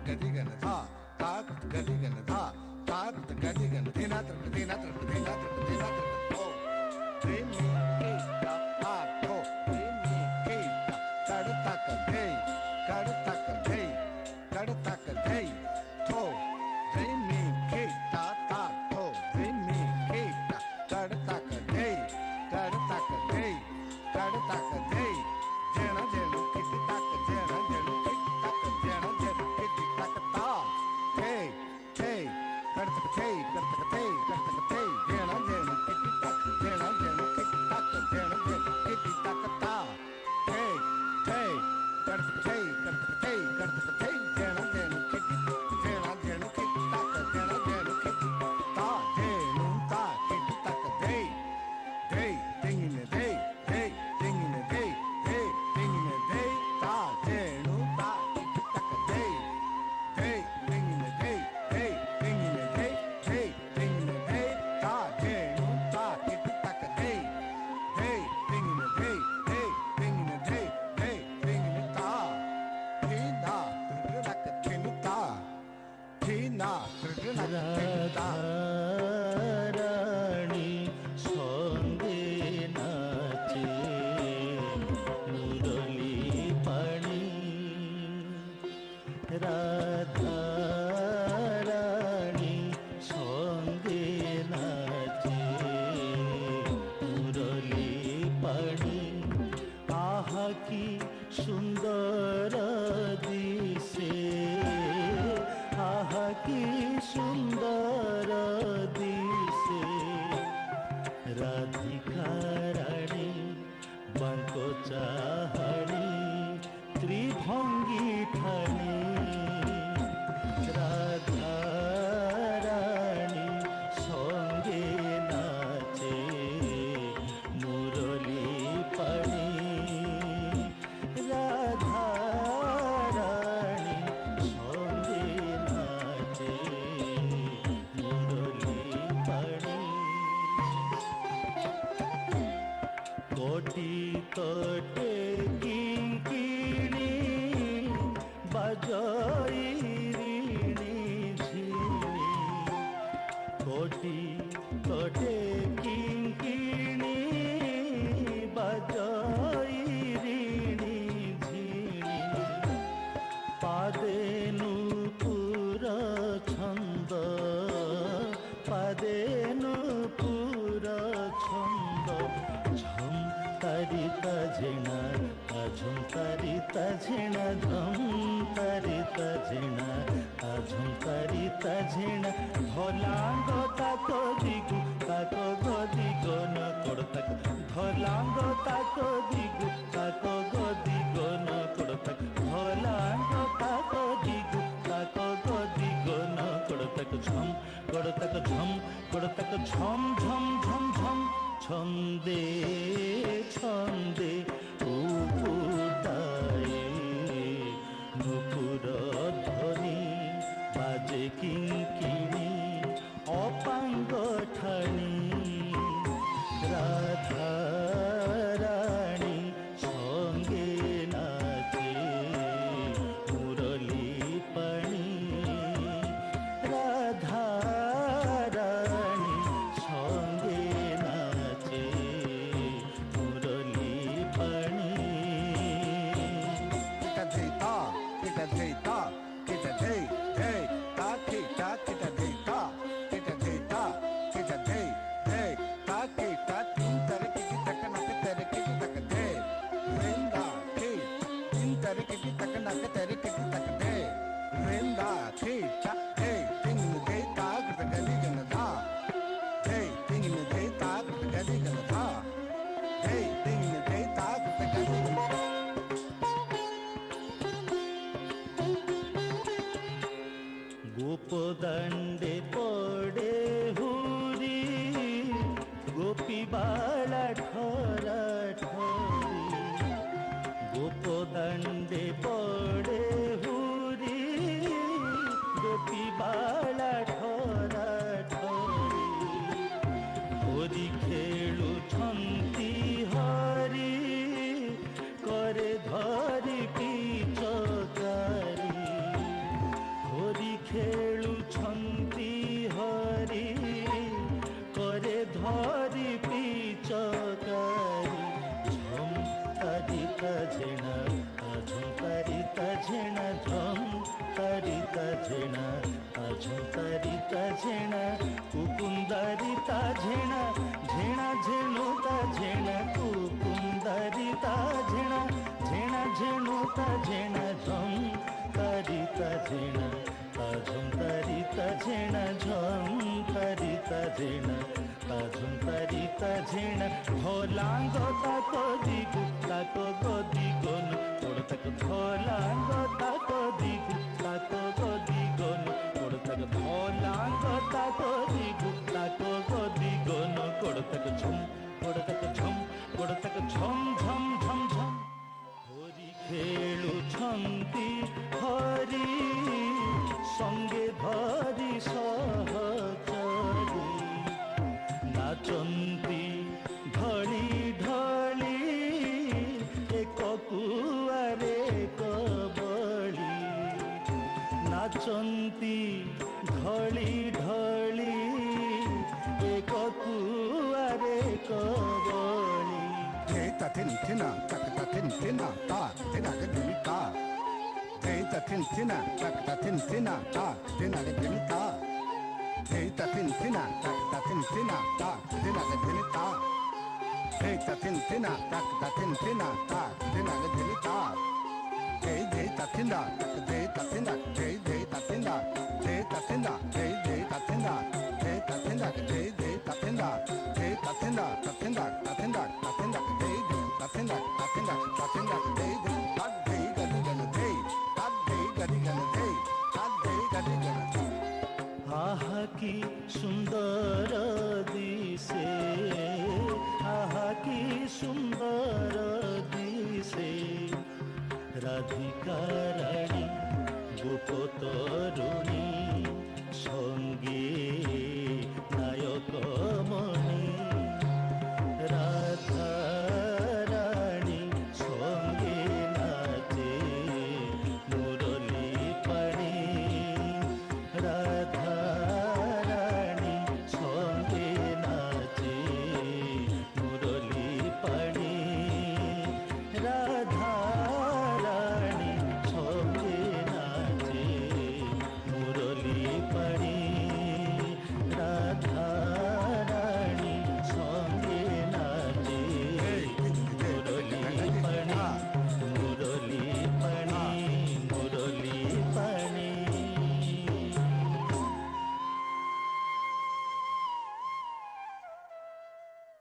gadi gana tha tak gadi gana tha tak gadi gana dina tak dina tak dina tak dina tak to re mi ke ta ta to re mi ke ta kad tak dei kad tak dei kad tak dei to re mi ke ta ta to re mi ke ta kad tak dei kad tak dei kad tak dei jena jena kiti tak jena jena kiti tak jena jena kiti tak ta hey hey kad tak hey kad tak hey kad tak hey jena jena kiti tak jena jena kiti tak jena jena kiti tak ta hey hey kad tak hey kad tak hey kad tak hey jena jena kiti jena jena kiti tak jena jena kiti ta jenu ta kiti tak hey hey dingine hey hey dingine hey hey dingine hey ta jenu ta kiti tak hey hey dingine hey hey dingine hey hey dingine hey ta jenu ta kiti tak hey hey dingine hey hey dingine hey hey dingine ta thina trinak thinu ta thina trinak thinu ta Radharani সঙ্গে নাচে মুরলী পাণি রাধারানী সঙ্গে নাচে মুরলী পাণি আহা কি সুন্দর দিশে আহা কি সুন্দর দিশে রাধিকা রানী বাঙ্কো চাহানি ত্রিভঙ্গি ঠানি রাধা রানী সঙ্গে নাচে মুরলী পাণি রাধা রানী সঙ্গে নাচে মুরলী পাণি কোটি তটে কিঙ্কিণী বাজই ঋণী ঝিনি কোটি তটে কিঙ্কিণী বাজই ঋণী ঝিনি পাদে নূপুর ছন্দ পাদে নূপুর ছন্দ ঝম তারিতা ঝিণা ঝম তারিতা ঝিণা ঝম তারিতা ঝিণা ঝম তারিতা ঝিণা ধলাঙ্গ তাকো দিগু তাকো গদিগো ন করতাক ধলাঙ্গ তাকো দিগু তাকো গদিগো ন করতাক ধলাঙ্গ তাকো দিগু তাকো গদিগো ন করতাক ঝম করতাক ঝম করতাক ঝম ঝম ঝম ঝম ছন্দে ছন্দে উপুটায়ে নুপুর ধ্বনি বাজে কিঙ্কিণী অপাঙ্গ ঠানি রাধা রানী সঙ্গে নাচে মুরলী পাণি রাধা রানী সঙ্গে নাচে মুরলী পাণি kita thei ta kita thei ta kita thei thei ta thei ta kita thei ta kita thei ta kita thei thei ta thei ta tin tar kiti tak nak tar kiti tak thei renda thei tin tar kiti tak nak tar kiti tak thei renda thei ta thei ting thei ta kita gali gana tha thei ting thei ta kita gali gana tha thei ting thei ta kita gali gana tha গোপদণ্ডে পড়ে হুরি গোপী বালা ঠরা ঠরি গোপদণ্ডে পড়ে হুরি গোপী বালা ঠরা ঠরি হরি খেলুছন্তি হরি করে ধরি পিচকারি ଖେଳୁଛନ୍ତି ହରି করে ଧରି ପିଚକାରି ଝମ୍ ତାରିତା ଝେଣା ଝମ୍ ତାରିତା ଝେଣା ଝମ୍ ତାରିତା ଝେଣା ଝମ୍ ତାରିତା ଝେଣା କୁକୁନ୍ଦାରିତା ଝେଣା ଝେଣା ଝେଣୁତା ଝେଣା କୁକୁନ୍ଦାରିତା ଝେଣା ঝেনা ঝেনুতা ঝেনা ঝম তারিতা ঝেনা ঝম তারিতা ঝেনা ঝম তারিতা ঝেনা ঝম তারিতা ঝেনা ধলাঙ্গ তাকো দিগু তাকো গদি গন ওড় তাক ধলাঙ্গ তাকো দিগু তাকো গদি গন ওড় তাক ধলাঙ্গ তাকো দিগু তাকো গদি গন ওড় তাক ঝম ওড় তাক ঝম ওড় তাক ঝম ঝম ঝম ঝম খেলুଛନ୍ତି হরি সঙ্গে ধরি সহচরি নাচନ୍ତି ঢଳି ঢଳି ଏକ କୁଆରେ କବଳି ନାଚନ୍ତି ଢଳି ଢଳି ଏକ କୁଆରେ କବଳି ta tin tina tak ta tin tina ta tina ga dimi ta ta tin tina tak ta tin tina ta tina ga dimi ta ta tin tina tak ta tin tina ta tina ga dimi ta ta tin tina tak ta tin tina ta tina ga dimi ta ta tinda ta tinda ta tinda ta tinda ta tinda ta tinda ta tinda ta tinda ta tinda ta tinda ta tinda Tatinda, tatinda, tatinda, day, day, that day, gadi gana day, that day, gadi gana day, that day, gadi gana day. আহা কি সুন্দর দিশে আহা কি সুন্দর দিশে রাধিকা রানী গোপ তরুণী সঙ্গে নায়ক